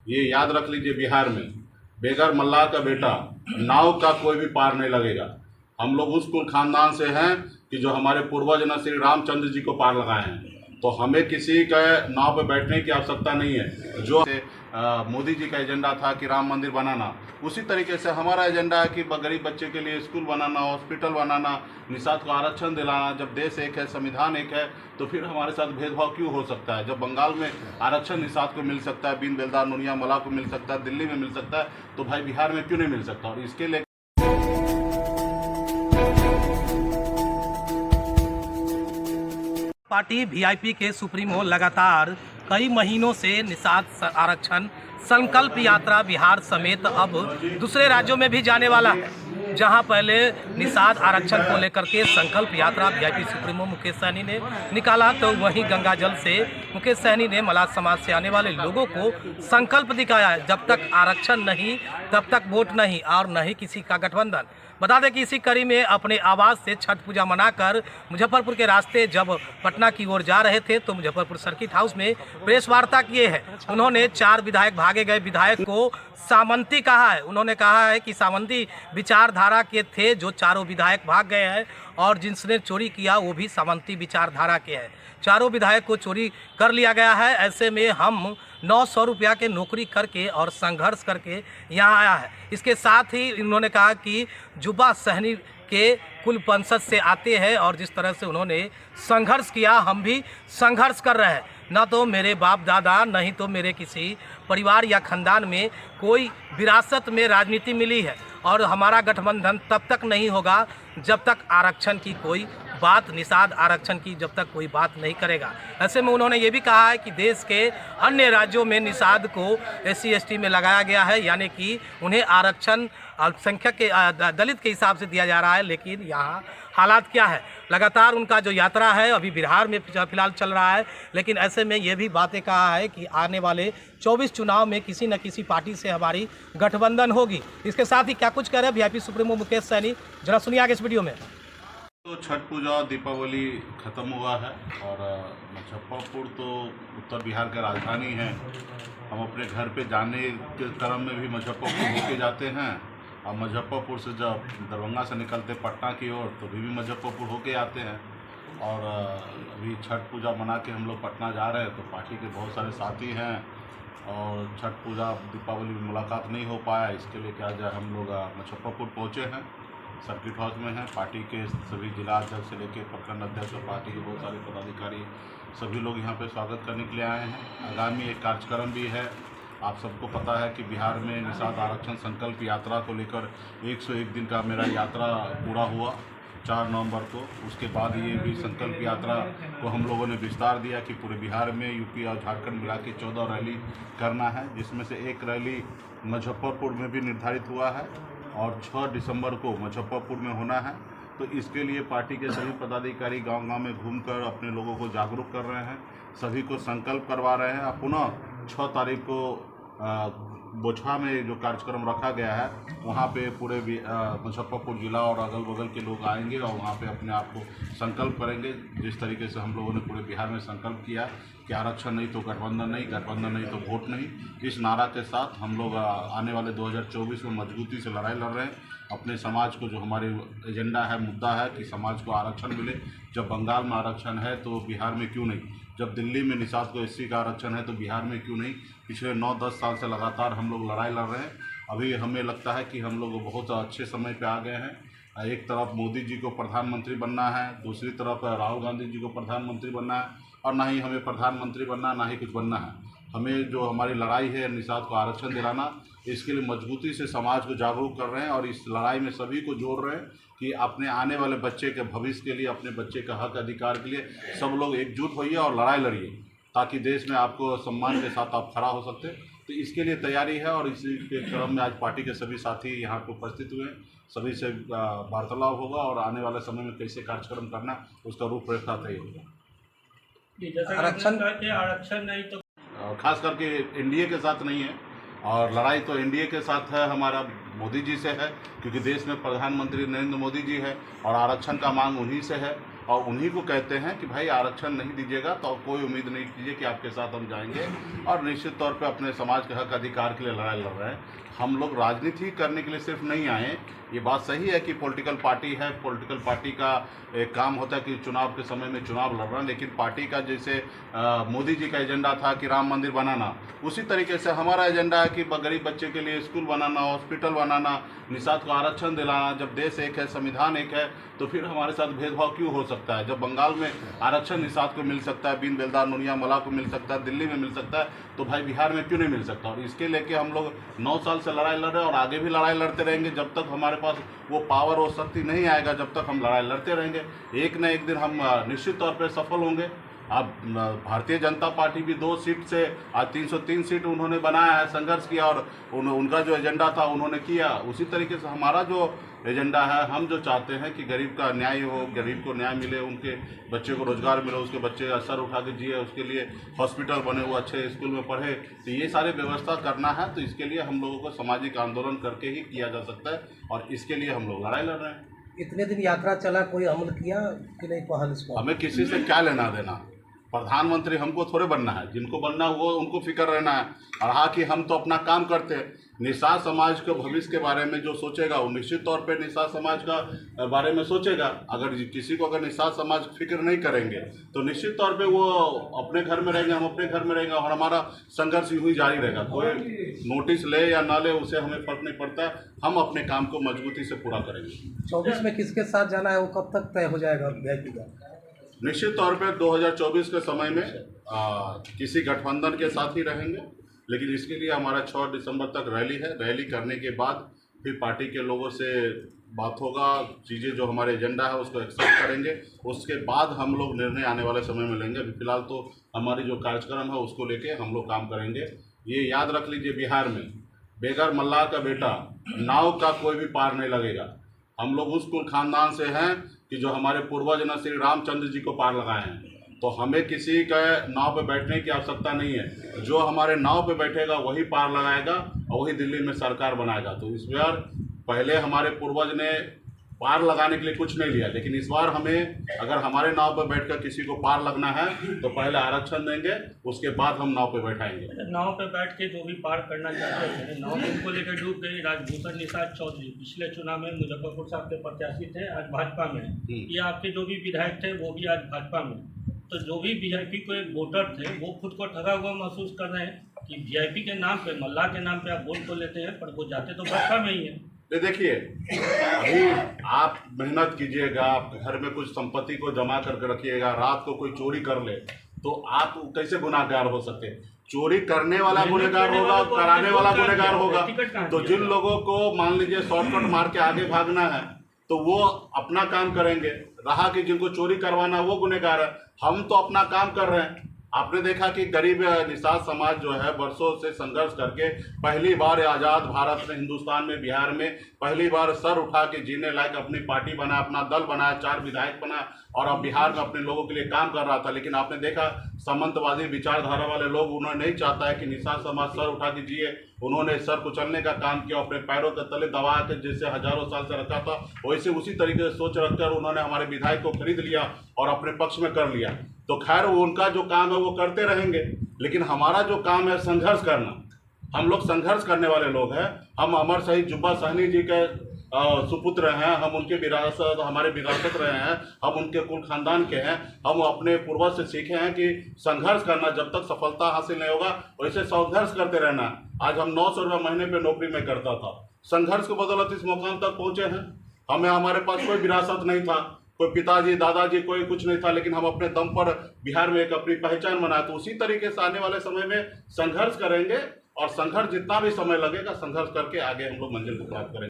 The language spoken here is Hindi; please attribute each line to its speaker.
Speaker 1: ये याद रख लीजिए, बिहार में बेगर मल्लाह का बेटा नाव का कोई भी पार नहीं लगेगा। हम लोग उस कुल खानदान से हैं कि जो हमारे पूर्वज ने श्री रामचंद्र जी को पार लगाए हैं, तो हमें किसी का नाव पे बैठने की आवश्यकता नहीं है। जो मोदी जी का एजेंडा था कि राम मंदिर बनाना, उसी तरीके से हमारा एजेंडा है कि गरीब बच्चे के लिए स्कूल बनाना, हॉस्पिटल बनाना, निषाद को आरक्षण दिलाना। जब देश एक है, संविधान एक है, तो फिर हमारे साथ भेदभाव क्यों हो सकता है? जब बंगाल में आरक्षण निषाद को मिल सकता है, बिन बेलदार नुनिया मला को मिल सकता है, दिल्ली में मिल सकता है, तो भाई बिहार में क्यों नहीं मिल सकता? और इसके लिए
Speaker 2: पार्टी वीआईपी के सुप्रीमो लगातार कई महीनों से निषाद आरक्षण संकल्प यात्रा बिहार समेत अब दूसरे राज्यों में भी जाने वाला है। जहां पहले निषाद आरक्षण को लेकर के संकल्प यात्रा वीआईपी सुप्रीमो मुकेश सहनी ने निकाला, तो वहीं गंगाजल से मुकेश सहनी ने मलाह समाज से आने वाले लोगों को संकल्प दिखाया है, जब तक आरक्षण नहीं तब तक वोट नहीं और न ही किसी का गठबंधन। बता दें कि इसी कड़ी में अपने आवास से छठ पूजा मनाकर मुजफ्फरपुर के रास्ते जब पटना की ओर जा रहे थे, तो मुजफ्फरपुर सर्किट हाउस में प्रेस वार्ता किए हैं। उन्होंने 4 विधायक भागे गए विधायक को सामंती कहा है। उन्होंने कहा है कि सामंती विचारधारा के थे जो चारों विधायक भाग गए हैं, और जिसने चोरी किया वो भी सामंती विचारधारा के हैं। चारों विधायक को चोरी कर लिया गया है। ऐसे में हम 900 रुपया के नौकरी करके और संघर्ष करके यहाँ आया है। इसके साथ ही उन्होंने कहा कि जुबा सहनी के कुल वंशज से आते हैं, और जिस तरह से उन्होंने संघर्ष किया, हम भी संघर्ष कर रहे हैं। ना तो मेरे बाप दादा, नहीं तो मेरे किसी परिवार या खानदान में कोई विरासत में राजनीति मिली है, और हमारा गठबंधन तब तक नहीं होगा जब तक आरक्षण की कोई बात, निषाद आरक्षण की जब तक कोई बात नहीं करेगा। ऐसे में उन्होंने ये भी कहा है कि देश के अन्य राज्यों में निषाद को SC ST में लगाया गया है, यानी कि उन्हें आरक्षण अल्पसंख्यक के दलित के हिसाब से दिया जा रहा है। लेकिन यहाँ हालात क्या है? लगातार उनका जो यात्रा है अभी बिहार में फिलहाल चल रहा है, लेकिन ऐसे में ये भी बातें कहा है कि आने वाले 24 चुनाव में किसी न किसी पार्टी से हमारी गठबंधन होगी। इसके साथ ही क्या कुछ कह रहे हैं वीआईपी सुप्रीमो मुकेश सहनी, जरा सुनिए आगे इस वीडियो में।
Speaker 1: तो छठ पूजा और दीपावली ख़त्म हुआ है, और मुजफ्फरपुर तो उत्तर बिहार का राजधानी है। हम अपने घर पे जाने के क्रम में भी मुजफ्फरपुर होके जाते हैं, और मुजफ्फरपुर से जब दरभंगा से निकलते पटना की ओर तो भी मुजफ्फरपुर होके आते हैं। और अभी छठ पूजा मना के हम लोग पटना जा रहे हैं, तो पार्टी के बहुत सारे साथी हैं, और छठ पूजा दीपावली में मुलाकात नहीं हो पाया। इसके लिए क्या जाए, हम लोग मुजफ्फरपुर पहुँचे हैं, सर्किट हाउस में हैं। पार्टी के सभी जिला अध्यक्ष से लेकर प्रखंड अध्यक्ष और पार्टी के बहुत सारे पदाधिकारी, सभी लोग यहाँ पे स्वागत करने के लिए आए हैं। आगामी एक कार्यक्रम भी है। आप सबको पता है कि बिहार में निषाद आरक्षण संकल्प यात्रा को लेकर 101 दिन का मेरा यात्रा पूरा हुआ 4 नवंबर को। उसके बाद ये भी संकल्प यात्रा को हम लोगों ने विस्तार दिया कि पूरे बिहार में, यूपी और झारखंड मिला के 14 रैली करना है, जिसमें से एक रैली मुजफ्फरपुर में भी निर्धारित हुआ है, और 6 दिसंबर को मुजफ्फरपुर में होना है। तो इसके लिए पार्टी के सभी पदाधिकारी गांव-गांव में घूमकर अपने लोगों को जागरूक कर रहे हैं, सभी को संकल्प करवा रहे हैं। और पुनः 6 तारीख को बोछा में जो कार्यक्रम रखा गया है, वहाँ पे पूरे मुजफ्फरपुर जिला और अगल बगल के लोग आएंगे, और वहाँ पे अपने आप को संकल्प करेंगे। जिस तरीके से हम लोगों ने पूरे बिहार में संकल्प किया कि आरक्षण नहीं तो गठबंधन नहीं, गठबंधन नहीं तो वोट नहीं, इस नारा के साथ हम लोग आने वाले 2024 में मजबूती से लड़ाई लड़ रहे हैं। अपने समाज को, जो हमारे एजेंडा है, मुद्दा है कि समाज को आरक्षण मिले। जब बंगाल में आरक्षण है तो बिहार में क्यों नहीं? जब दिल्ली में निषाद को SC का आरक्षण है तो बिहार में क्यों नहीं? पिछले 9-10 साल से लगातार हम लोग लड़ाई लड़ रहे हैं। अभी हमें लगता है कि हम लोग बहुत अच्छे समय पे आ गए हैं। एक तरफ मोदी जी को प्रधानमंत्री बनना है, दूसरी तरफ राहुल गांधी जी को प्रधानमंत्री बनना है, और ना ही हमें प्रधानमंत्री बनना, ना ही कुछ बनना है। हमें जो हमारी लड़ाई है निषाद को आरक्षण दिलाना, इसके लिए मजबूती से समाज को जागरूक कर रहे हैं, और इस लड़ाई में सभी को जोड़ रहे हैं कि अपने आने वाले बच्चे के भविष्य के लिए, अपने बच्चे का हक अधिकार के लिए सब लोग एकजुट होइए और लड़ाई लड़िए, ताकि देश में आपको सम्मान के साथ आप खड़ा हो सकते। तो इसके लिए तैयारी है, और इसी के क्रम में आज पार्टी के सभी साथी यहाँ पर उपस्थित हुए हैं। सभी से वार्तालाप होगा, और आने वाले समय में कैसे कार्यक्रम करना उसका रूपरेखा तय होगा।
Speaker 2: आरक्षण नहीं तो
Speaker 1: खास करके एनडीए के साथ नहीं है, और लड़ाई तो एनडीए के साथ है, हमारा मोदी जी से है, क्योंकि देश में प्रधानमंत्री नरेंद्र मोदी जी है, और आरक्षण का मांग उन्हीं से है। और उन्हीं को कहते हैं कि भाई आरक्षण नहीं दीजिएगा तो कोई उम्मीद नहीं कीजिए कि आपके साथ हम जाएंगे। और निश्चित तौर पे अपने समाज के हक अधिकार के लिए लड़ाई लड़ रहे हैं। हम लोग राजनीति करने के लिए सिर्फ नहीं आए। ये बात सही है कि पॉलिटिकल पार्टी है, पॉलिटिकल पार्टी का एक काम होता है कि चुनाव के समय में चुनाव लड़ रहा है, लेकिन पार्टी का जैसे मोदी जी का एजेंडा था कि राम मंदिर बनाना, उसी तरीके से हमारा एजेंडा है कि गरीब बच्चे के लिए स्कूल बनाना, हॉस्पिटल बनाना, निषाद को आरक्षण दिलाना। जब देश एक है, संविधान एक है, तो फिर हमारे साथ भेदभाव क्यों हो सकता है? जब बंगाल में आरक्षण निषाद को मिल सकता है, बिन बेलदार नुनिया मला को मिल सकता है, दिल्ली में मिल सकता है, तो भाई बिहार में क्यों नहीं मिल सकता? और इसके लेके हम लोग 9 साल से लड़ाई लड़ रहे हैं और आगे भी लड़ाई लड़ते रहेंगे। जब तक हमारे पास वो पावर और शक्ति नहीं आएगा, जब तक हम लड़ाई लड़ते रहेंगे। एक न एक दिन हम निश्चित तौर पर सफल होंगे। अब भारतीय जनता पार्टी भी 2 सीट से आज 303 सीट उन्होंने बनाया है, संघर्ष किया, और उनका जो एजेंडा था उन्होंने किया। उसी तरीके से हमारा जो एजेंडा है, हम जो चाहते हैं कि गरीब का न्याय हो, गरीब को न्याय मिले, उनके बच्चे को रोजगार मिले, उसके बच्चे सर उठा के जिए, उसके लिए हॉस्पिटल बने, वो अच्छे स्कूल में पढ़े, तो ये सारी व्यवस्था करना है। तो इसके लिए हम लोगों को सामाजिक आंदोलन करके ही किया जा सकता है, और इसके लिए हम लोग लड़ाई लड़ रहे हैं।
Speaker 2: इतने दिन यात्रा चला, कोई अमल किया कि नहीं पहल इस पर?
Speaker 1: हमें किसी से क्या लेना देना? प्रधानमंत्री हमको थोड़े बनना है, जिनको बनना वो उनको फिक्र रहना है। और हाँ कि हम तो अपना काम करते हैं। निषाद समाज के भविष्य के बारे में जो सोचेगा वो निश्चित तौर पे निषाद समाज का बारे में सोचेगा। अगर किसी को अगर निषाद समाज फिक्र नहीं करेंगे तो निश्चित तौर पे वो अपने घर में रहेंगे, हम अपने घर में रहेंगे, और हमारा संघर्ष यूँ ही जारी रहेगा। कोई नोटिस ले या ना ले उससे हमें फर्क नहीं पड़ता। हम अपने काम को मजबूती से पूरा करेंगे।
Speaker 2: 24 में किसके साथ जाना है, वो कब तक तय हो जाएगा वीआईपी का?
Speaker 1: निश्चित तौर पे 2024 के समय में किसी गठबंधन के साथ ही रहेंगे, लेकिन इसके लिए हमारा 6 दिसंबर तक रैली है। रैली करने के बाद फिर पार्टी के लोगों से बात होगा, चीज़ें जो हमारे एजेंडा है उसको एक्सेप्ट करेंगे, उसके बाद हम लोग निर्णय आने वाले समय में लेंगे। अभी फिलहाल तो हमारी जो कार्यक्रम है उसको लेके हम लोग काम करेंगे। ये याद रख लीजिए, बिहार में बेगर मल्लाह का बेटा नाव का कोई भी पार नहीं लगेगा। हम लोग उस कुल खानदान से हैं कि जो हमारे पूर्वज ने श्री रामचंद्र जी को पार लगाए हैं, तो हमें किसी का नाव पे बैठने की आवश्यकता नहीं है। जो हमारे नाव पे बैठेगा वही पार लगाएगा और वही दिल्ली में सरकार बनाएगा। तो इस बार पहले हमारे पूर्वज ने पार लगाने के लिए कुछ नहीं लिया, लेकिन इस बार हमें अगर हमारे नाव पर बैठकर किसी को पार लगना है तो पहले आरक्षण देंगे, उसके बाद हम नाव पे बैठाएंगे।
Speaker 3: नाव पे बैठ के जो भी पार करना चाहते थे, नाव उनको लेकर डूब गई। राजभूषण निषाद चौधरी पिछले चुनाव में मुजफ्फरपुर से आपके प्रत्याशी थे, आज भाजपा में। ये आपके जो भी विधायक थे वो भी आज भाजपा में। तो जो भी वीआईपी को एक वोटर थे वो खुद को ठगा हुआ महसूस कर रहे हैं कि वीआईपी के नाम पे, मल्लाह के नाम पे आप वोट को लेते हैं, पर वो जाते तो भाजपा में ही है।
Speaker 1: देखिए, अभी आप मेहनत कीजिएगा, आप घर में कुछ संपत्ति को जमा करके रखिएगा, रात को कोई चोरी कर ले तो आप कैसे गुनाहगार हो सकते? चोरी करने वाला गुनहगार होगा, कराने वाला गुनहगार होगा। तो जिन लोगों को मान लीजिए शॉर्टकट मार के आगे भागना है तो वो अपना काम करेंगे। रहा कि जिनको चोरी करवाना वो गुनहगार है। हम तो अपना काम कर रहे हैं। आपने देखा कि गरीब निषाद समाज जो है वर्षों से संघर्ष करके पहली बार आज़ाद भारत में, हिंदुस्तान में, बिहार में पहली बार सर उठा के जीने लायक अपनी पार्टी बनाया, अपना दल बनाया, 4 विधायक बना, और अब बिहार में अपने लोगों के लिए काम कर रहा था। लेकिन आपने देखा सामंतवादी विचारधारा वाले लोग, उन्होंने नहीं चाहता है कि निषाद समाज सर उठा के जिए। उन्होंने सर कुचलने का काम किया, अपने पैरों के तले दबा के जैसे हजारों साल से रखा था वैसे उसी तरीके से सोच रखकर उन्होंने हमारे विधायक को खरीद लिया और अपने पक्ष में कर लिया। तो खैर वो उनका जो काम है वो करते रहेंगे, लेकिन हमारा जो काम है संघर्ष करना। हम लोग संघर्ष करने वाले लोग हैं। हम अमर शहीद जुब्बा सहनी जी के सुपुत्र हैं, हम उनके विरासत, हमारे विरासत रहे हैं, हम उनके कुल खानदान के हैं। हम अपने पूर्वज से सीखे हैं कि संघर्ष करना, जब तक सफलता हासिल नहीं होगा वैसे संघर्ष करते रहना। आज हम 900 रुपये महीने पे नौकरी में करता था, संघर्ष के बदौलत इस मुकाम तक पहुंचे हैं। हमें, हमारे पास कोई विरासत नहीं था, कोई पिताजी दादाजी कोई कुछ नहीं था, लेकिन हम अपने दम पर बिहार में एक अपनी पहचान बनाए। तो उसी तरीके से आने वाले समय में संघर्ष करेंगे, और संघर्ष जितना भी समय लगेगा संघर्ष करके आगे हम लोग मंजिल को प्राप्त करेंगे।